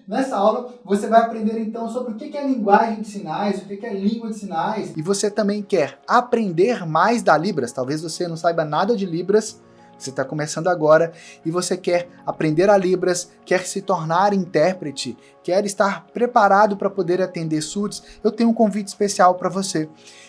Nessa aula você vai aprender então sobre o que é linguagem de sinais, o que é língua de sinais. E você também quer aprender mais da Libras, talvez você não saiba nada de Libras, você está começando agora e você quer aprender a Libras, quer se tornar intérprete, quer estar preparado para poder atender surdos, eu tenho um convite especial para você.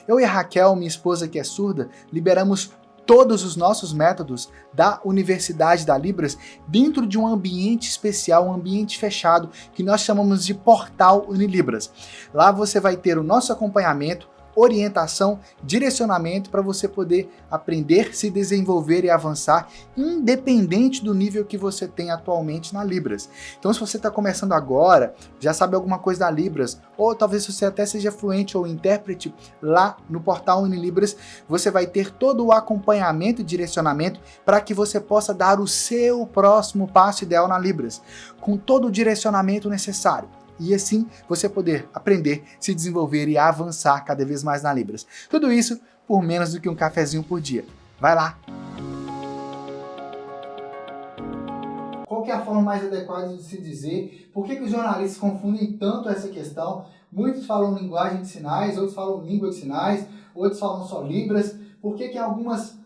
Eu e a Raquel, minha esposa que é surda, liberamos todos os nossos métodos da Universidade da Libras dentro de um ambiente especial, um ambiente fechado, que nós chamamos de Portal Unilibras. Lá você vai ter o nosso acompanhamento, orientação, direcionamento para você poder aprender, se desenvolver e avançar, independente do nível que você tem atualmente na Libras. Então, se você está começando agora, já sabe alguma coisa da Libras, ou talvez você até seja fluente ou intérprete, lá no portal Unilibras, você vai ter todo o acompanhamento e direcionamento para que você possa dar o seu próximo passo ideal na Libras, com todo o direcionamento necessário. E assim você poder aprender, se desenvolver e avançar cada vez mais na Libras. Tudo isso por menos do que um cafezinho por dia. Vai lá! Qual que é a forma mais adequada de se dizer? Por que os jornalistas confundem tanto essa questão? Muitos falam linguagem de sinais, outros falam língua de sinais, outros falam só Libras. Por que em algumas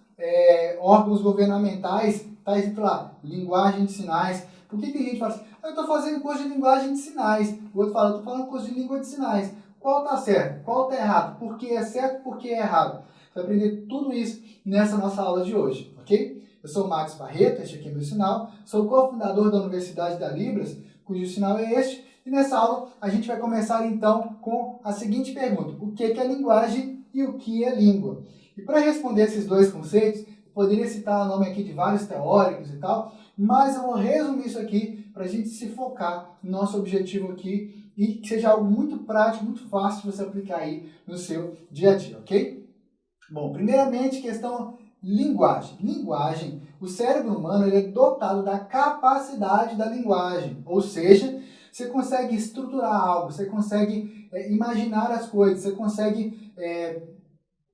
órgãos governamentais está escrito lá, linguagem de sinais? Por que tem gente que fala assim, eu estou fazendo curso de linguagem de sinais? O outro fala, eu estou fazendo curso de língua de sinais. Qual está certo? Qual está errado? Por que é certo? Por que é errado? Você vai aprender tudo isso nessa nossa aula de hoje, ok? Eu sou o Max Barreto, este aqui é meu sinal. Sou cofundador da Universidade da Libras, cujo sinal é este. E nessa aula a gente vai começar então com a seguinte pergunta. O que é linguagem e o que é língua? E para responder esses dois conceitos, eu poderia citar o nome aqui de vários teóricos e tal, mas eu vou resumir isso aqui para a gente se focar no nosso objetivo aqui e que seja algo muito prático, muito fácil de você aplicar aí no seu dia a dia, ok? Bom, primeiramente, questão linguagem. Linguagem, o cérebro humano ele é dotado da capacidade da linguagem, ou seja, você consegue estruturar algo, você consegue imaginar as coisas, você consegue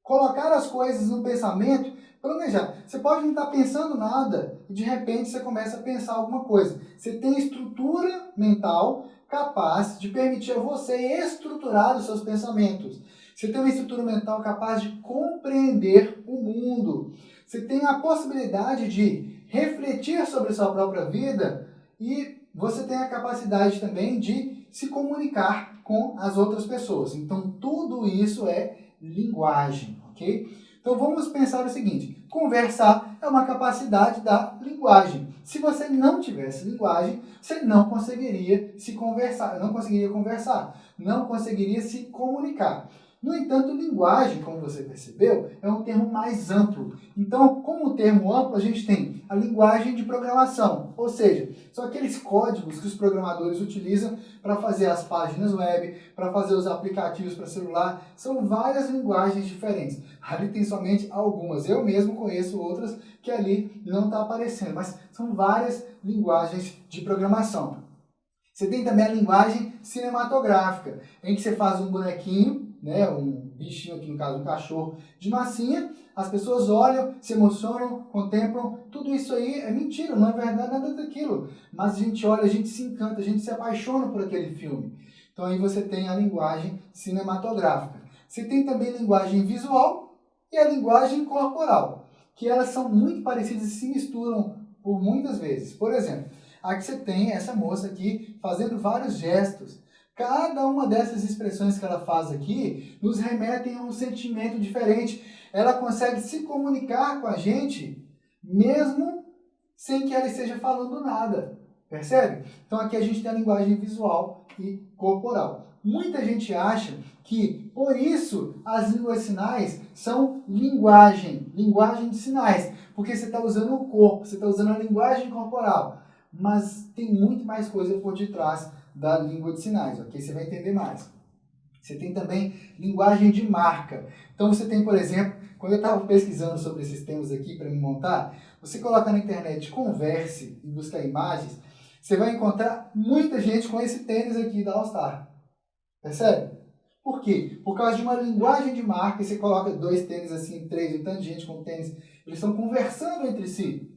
colocar as coisas no pensamento, planejar. Você pode não estar pensando nada e de repente você começa a pensar alguma coisa. Você tem estrutura mental capaz de permitir a você estruturar os seus pensamentos. Você tem uma estrutura mental capaz de compreender o mundo. Você tem a possibilidade de refletir sobre a sua própria vida e você tem a capacidade também de se comunicar com as outras pessoas. Então, tudo isso é linguagem, ok? Então, vamos pensar o seguinte. Conversar é uma capacidade da linguagem. Se você não tivesse linguagem, você não conseguiria se conversar, não conseguiria se comunicar. No entanto, linguagem, como você percebeu, é um termo mais amplo. Então, como termo amplo, a gente tem a linguagem de programação, ou seja, são aqueles códigos que os programadores utilizam para fazer as páginas web, para fazer os aplicativos para celular. São várias linguagens diferentes. Ali tem somente algumas. Eu mesmo conheço outras que ali não está aparecendo, mas são várias linguagens de programação. Você tem também a linguagem cinematográfica, em que você faz um bonequinho, né, um bichinho aqui, no caso um cachorro, de massinha, as pessoas olham, se emocionam, contemplam, tudo isso aí é mentira, não é verdade nada daquilo. Mas a gente olha, a gente se encanta, a gente se apaixona por aquele filme. Então aí você tem a linguagem cinematográfica. Você tem também a linguagem visual e a linguagem corporal, que elas são muito parecidas e se misturam por muitas vezes. Por exemplo, aqui você tem essa moça aqui fazendo vários gestos. Cada uma dessas expressões que ela faz aqui nos remetem a um sentimento diferente. Ela consegue se comunicar com a gente mesmo sem que ela esteja falando nada. Percebe? Então aqui a gente tem a linguagem visual e corporal. Muita gente acha que, por isso, as línguas de sinais são linguagem de sinais, porque você está usando o corpo, você está usando a linguagem corporal. Mas tem muito mais coisa por detrás da língua de sinais, ok? Você vai entender mais. Você tem também linguagem de marca. Então você tem, por exemplo, quando eu estava pesquisando sobre esses termos aqui para me montar, você coloca na internet converse e busca imagens, você vai encontrar muita gente com esse tênis aqui da All Star. Percebe? Por quê? Por causa de uma linguagem de marca, você coloca dois tênis assim, três, um tanto de gente com tênis, eles estão conversando entre si.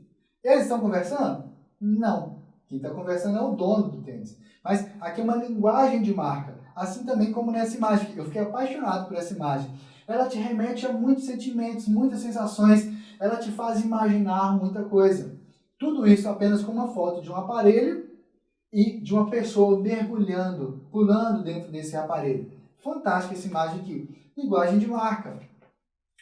Eles estão conversando? Não. Quem está conversando é o dono do tênis. Mas aqui é uma linguagem de marca. Assim também como nessa imagem. Eu fiquei apaixonado por essa imagem. Ela te remete a muitos sentimentos, muitas sensações. Ela te faz imaginar muita coisa. Tudo isso apenas com uma foto de um aparelho e de uma pessoa mergulhando, pulando dentro desse aparelho. Fantástica essa imagem aqui. Linguagem de marca.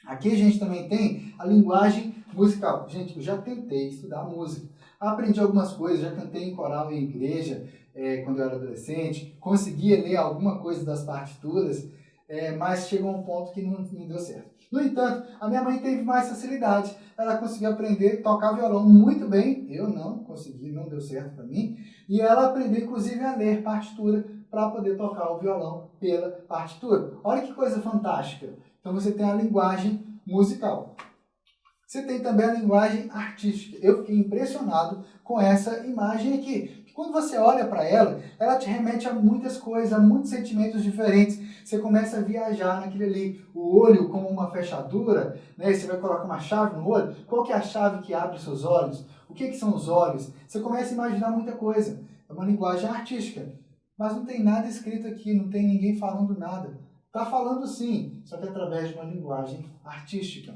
Aqui a gente também tem a linguagem musical. Gente, eu já tentei estudar música. Aprendi algumas coisas, já cantei em coral em igreja quando eu era adolescente. Conseguia ler alguma coisa das partituras, mas chegou a um ponto que não deu certo. No entanto, a minha mãe teve mais facilidade. Ela conseguiu aprender a tocar violão muito bem. Eu não consegui, não deu certo para mim. E ela aprendeu, inclusive, a ler partitura para poder tocar o violão pela partitura. Olha que coisa fantástica. Então você tem a linguagem musical. Você tem também a linguagem artística. Eu fiquei impressionado com essa imagem aqui. Quando você olha para ela, ela te remete a muitas coisas, a muitos sentimentos diferentes. Você começa a viajar naquilo ali. O olho como uma fechadura, né? Você vai colocar uma chave no olho. Qual que é a chave que abre os seus olhos? O que são os olhos? Você começa a imaginar muita coisa. É uma linguagem artística. Mas não tem nada escrito aqui, não tem ninguém falando nada. Está falando sim, só que através de uma linguagem artística.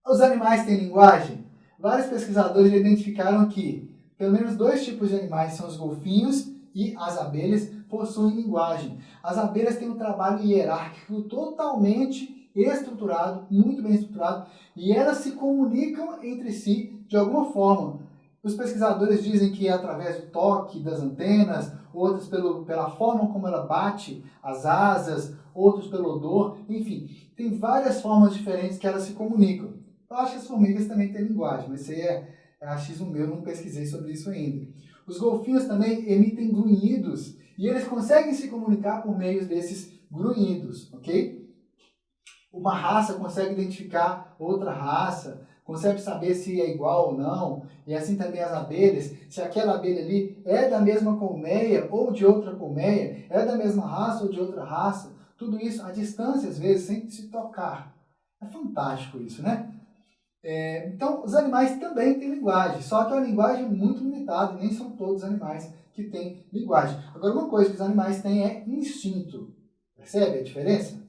Os animais têm linguagem? Vários pesquisadores identificaram que pelo menos 2 tipos de animais, são os golfinhos e as abelhas, possuem linguagem. As abelhas têm um trabalho hierárquico totalmente estruturado, muito bem estruturado, e elas se comunicam entre si de alguma forma. Os pesquisadores dizem que é através do toque das antenas, outros pela forma como ela bate as asas, outros pelo odor, enfim, tem várias formas diferentes que elas se comunicam. Eu acho que as formigas também têm linguagem, mas isso aí é achismo meu, não pesquisei sobre isso ainda. Os golfinhos também emitem grunhidos e eles conseguem se comunicar por meio desses grunhidos, ok? Uma raça consegue identificar outra raça, consegue saber se é igual ou não, e assim também as abelhas, se aquela abelha ali é da mesma colmeia ou de outra colmeia, é da mesma raça ou de outra raça, tudo isso à distância, às vezes, sem se tocar. É fantástico isso, né? Então, os animais também têm linguagem, só que é uma linguagem muito limitada, e nem são todos os animais que têm linguagem. Agora, uma coisa que os animais têm é instinto. Percebe a diferença?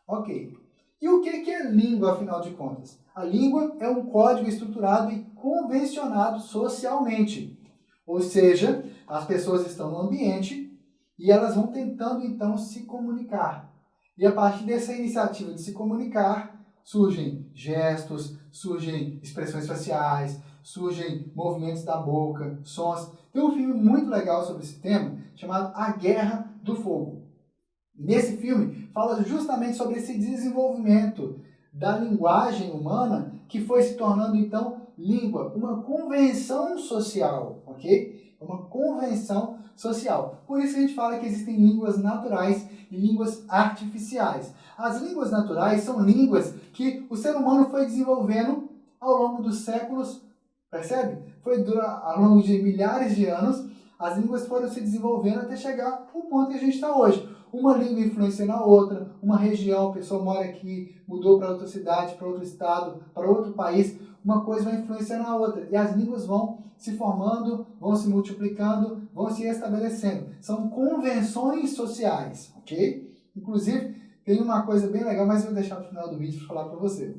Ok. E o que é língua, afinal de contas? A língua é um código estruturado e convencionado socialmente. Ou seja, as pessoas estão no ambiente e elas vão tentando, então, se comunicar. E a partir dessa iniciativa de se comunicar, surgem gestos, surgem expressões faciais, surgem movimentos da boca, sons. Tem um filme muito legal sobre esse tema, chamado A Guerra do Fogo. Nesse filme, fala justamente sobre esse desenvolvimento da linguagem humana que foi se tornando, então, língua, uma convenção social, ok? Uma convenção social. Por isso que a gente fala que existem línguas naturais e línguas artificiais. As línguas naturais são línguas que o ser humano foi desenvolvendo ao longo dos séculos, percebe? Ao longo de milhares de anos, as línguas foram se desenvolvendo até chegar ao ponto que a gente está hoje. Uma língua influencia na outra, uma região, a pessoa mora aqui, mudou para outra cidade, para outro estado, para outro país, uma coisa vai influenciar na outra. E as línguas vão se formando, vão se multiplicando, vão se estabelecendo. São convenções sociais, ok? Inclusive, tem uma coisa bem legal, mas eu vou deixar para o final do vídeo para falar para você.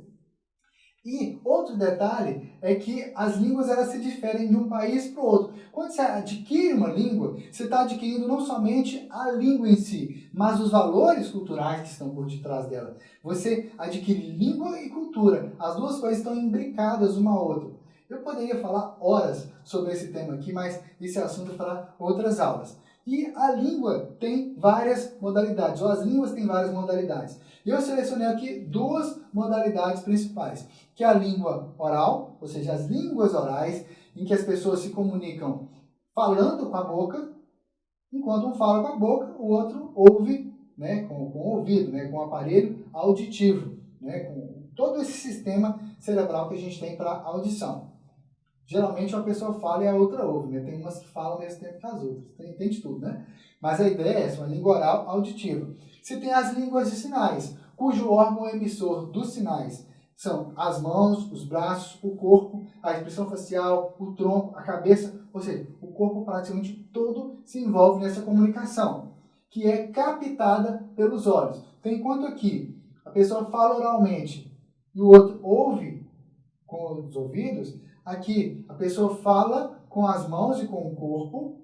E outro detalhe é que as línguas elas se diferem de um país para o outro. Quando você adquire uma língua, você está adquirindo não somente a língua em si, mas os valores culturais que estão por detrás dela. Você adquire língua e cultura. As duas coisas estão imbricadas uma à outra. Eu poderia falar horas sobre esse tema aqui, mas esse é assunto para outras aulas. E a língua tem várias modalidades, ou as línguas têm várias modalidades. E eu selecionei aqui 2 modalidades principais, que é a língua oral, ou seja, as línguas orais, em que as pessoas se comunicam falando com a boca, enquanto um fala com a boca, o outro ouve, né, com o ouvido, né, com o aparelho auditivo, né, com todo esse sistema cerebral que a gente tem para audição. Geralmente uma pessoa fala e a outra ouve, né? Tem umas que falam ao mesmo tempo que as outras, tem de tudo, né? Mas a ideia é essa, uma língua oral auditiva. Você tem as línguas de sinais, cujo órgão emissor dos sinais são as mãos, os braços, o corpo, a expressão facial, o tronco, a cabeça, ou seja, o corpo praticamente todo se envolve nessa comunicação, que é captada pelos olhos. Então, enquanto aqui a pessoa fala oralmente e o outro ouve com os ouvidos, aqui a pessoa fala com as mãos e com o corpo,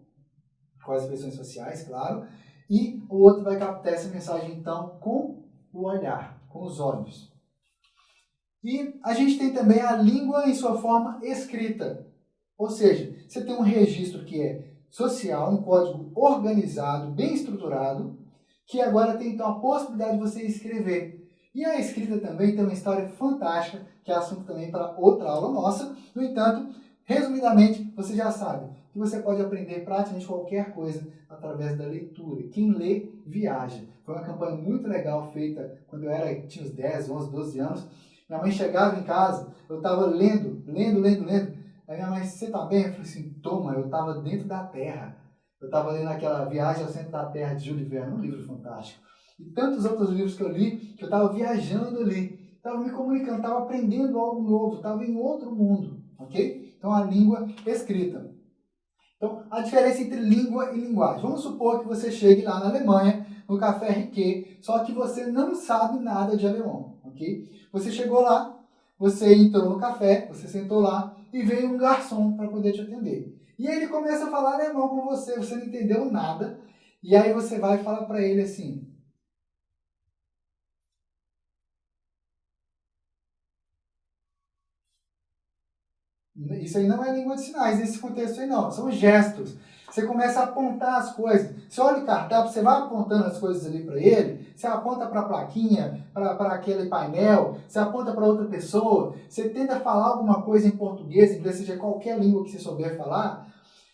com as expressões faciais, claro, e o outro vai captar essa mensagem, então, com o olhar, com os olhos. E a gente tem também a língua em sua forma escrita. Ou seja, você tem um registro que é social, um código organizado, bem estruturado, que agora tem então a possibilidade de você escrever. E a escrita também tem uma história fantástica, que é assunto também para outra aula nossa. No entanto, resumidamente, você já sabe que você pode aprender praticamente qualquer coisa através da leitura. Quem lê, viaja. Foi uma campanha muito legal feita quando eu tinha uns 10, 11, 12 anos. Minha mãe chegava em casa, eu estava lendo. Aí minha mãe, você está bem? Eu falei assim, toma, eu estava dentro da Terra. Eu estava lendo aquela Viagem ao Centro da Terra de Júlio Verne, um livro fantástico. E tantos outros livros que eu li, que eu estava viajando ali, estava me comunicando, estava aprendendo algo novo, estava em outro mundo, ok? Então, a língua escrita. Então, a diferença entre língua e linguagem. Vamos supor que você chegue lá na Alemanha, no Café Riquet, só que você não sabe nada de alemão, ok? Você chegou lá, você entrou no café, você sentou lá e veio um garçom para poder te atender. E aí ele começa a falar alemão com você, você não entendeu nada, e aí você vai e fala para ele assim: isso aí não é língua de sinais, nesse contexto aí não, são gestos. Você começa a apontar as coisas. Você olha o cardápio, você vai apontando as coisas ali para ele, você aponta para a plaquinha, para aquele painel, você aponta para outra pessoa, você tenta falar alguma coisa em português, inglês, seja qualquer língua que você souber falar,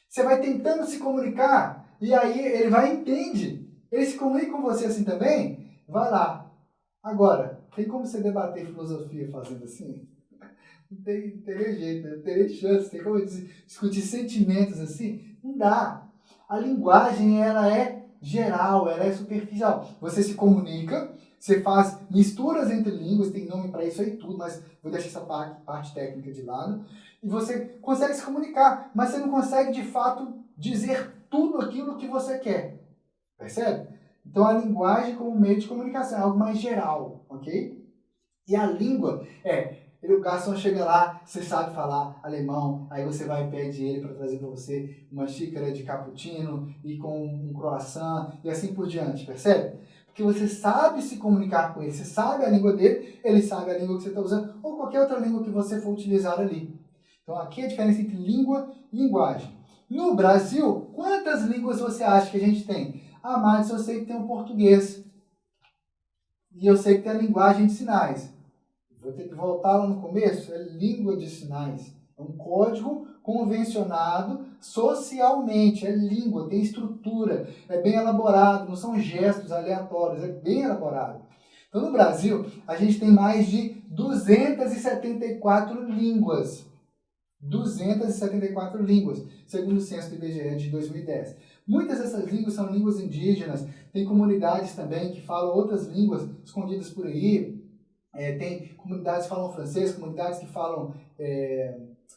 você vai tentando se comunicar, e aí ele vai e entende. Ele se comunica com você assim também? Vai lá. Agora, tem como você debater filosofia fazendo assim? Não teria jeito, não teria chance. Tem como discutir sentimentos assim? Não dá. A linguagem, ela é geral, ela é superficial. Você se comunica, você faz misturas entre línguas, tem nome para isso aí tudo, mas vou deixar essa parte técnica de lado. E você consegue se comunicar, mas você não consegue, de fato, dizer tudo aquilo que você quer. Percebe? Então, a linguagem como meio de comunicação é algo mais geral, ok? E a língua o garçom chega lá, você sabe falar alemão, aí você vai e pede ele para trazer para você uma xícara de cappuccino e com um croissant e assim por diante, percebe? Porque você sabe se comunicar com ele, você sabe a língua dele, ele sabe a língua que você está usando, ou qualquer outra língua que você for utilizar ali. Então aqui é a diferença entre língua e linguagem. No Brasil, quantas línguas você acha que a gente tem? Ah, mas eu sei que tem o português. E eu sei que tem a linguagem de sinais. Vou ter que voltar lá no começo, é língua de sinais. É um código convencionado socialmente, é língua, tem estrutura, é bem elaborado, não são gestos aleatórios, é bem elaborado. Então, no Brasil, a gente tem mais de 274 línguas. 274 línguas, segundo o censo do IBGE de 2010. Muitas dessas línguas são línguas indígenas, tem comunidades também que falam outras línguas escondidas por aí. Tem comunidades que falam francês, comunidades que falam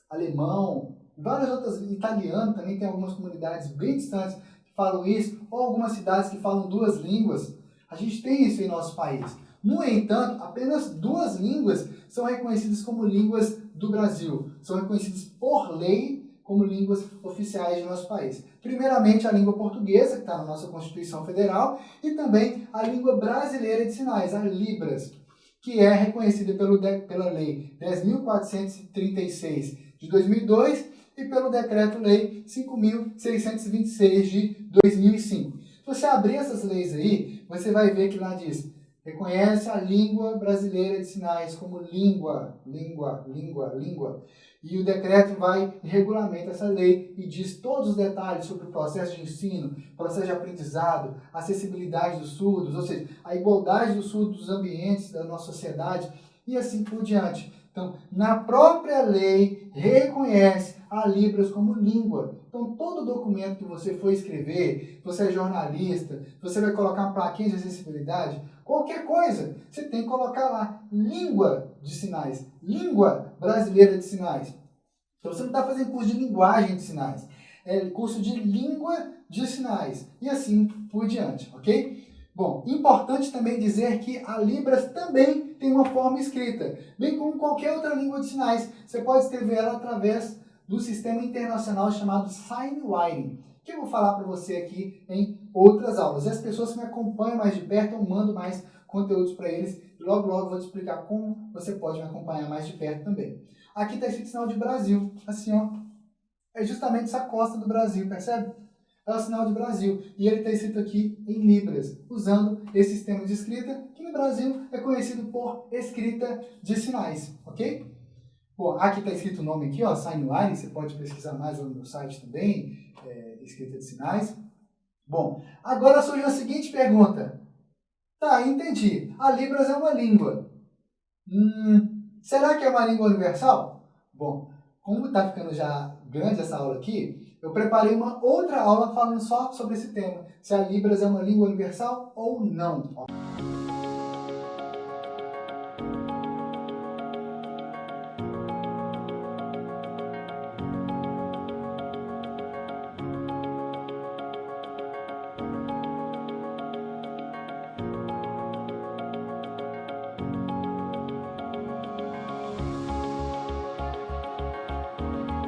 alemão, várias outras, italiano também, tem algumas comunidades bem distantes que falam isso, ou algumas cidades que falam duas línguas. A gente tem isso em nosso país. No entanto, apenas duas línguas são reconhecidas como línguas do Brasil, são reconhecidas por lei como línguas oficiais do nosso país. Primeiramente, a língua portuguesa, que está na nossa Constituição Federal, e também a língua brasileira de sinais, a Libras, que é reconhecida pela Lei 10.436 de 2002 e pelo Decreto-Lei 5.626 de 2005. Se você abrir essas leis aí, você vai ver que lá diz: reconhece a língua brasileira de sinais como língua. E o decreto vai e regulamenta essa lei e diz todos os detalhes sobre o processo de ensino, processo de aprendizado, acessibilidade dos surdos, ou seja, a igualdade dos surdos dos ambientes da nossa sociedade e assim por diante. Então, na própria lei, reconhece a Libras como língua. Então, todo documento que você for escrever, você é jornalista, você vai colocar uma plaquinha de acessibilidade, qualquer coisa, você tem que colocar lá, língua de sinais, língua brasileira de sinais. Então, você não está fazendo curso de linguagem de sinais, é curso de língua de sinais, e assim por diante, ok? Bom, importante também dizer que a Libras também tem uma forma escrita, bem como qualquer outra língua de sinais. Você pode escrever ela através do sistema internacional chamado Signwriting, que eu vou falar para você aqui em outras aulas. E as pessoas que me acompanham mais de perto, eu mando mais conteúdos para eles. E logo, logo eu vou te explicar como você pode me acompanhar mais de perto também. Aqui está escrito sinal de Brasil, assim ó. É justamente essa costa do Brasil, percebe? É o sinal de Brasil. E ele está escrito aqui em Libras, usando esse sistema de escrita, que no Brasil é conhecido por escrita de sinais, ok? Bom, aqui está escrito o nome aqui, ó, Signwriting, você pode pesquisar mais lá no meu site também, escrita de sinais. Bom, agora surge a seguinte pergunta. Tá, entendi. A Libras é uma língua. Será que é uma língua universal? Bom, como está ficando já grande essa aula aqui, eu preparei uma outra aula falando só sobre esse tema, se a Libras é uma língua universal ou não.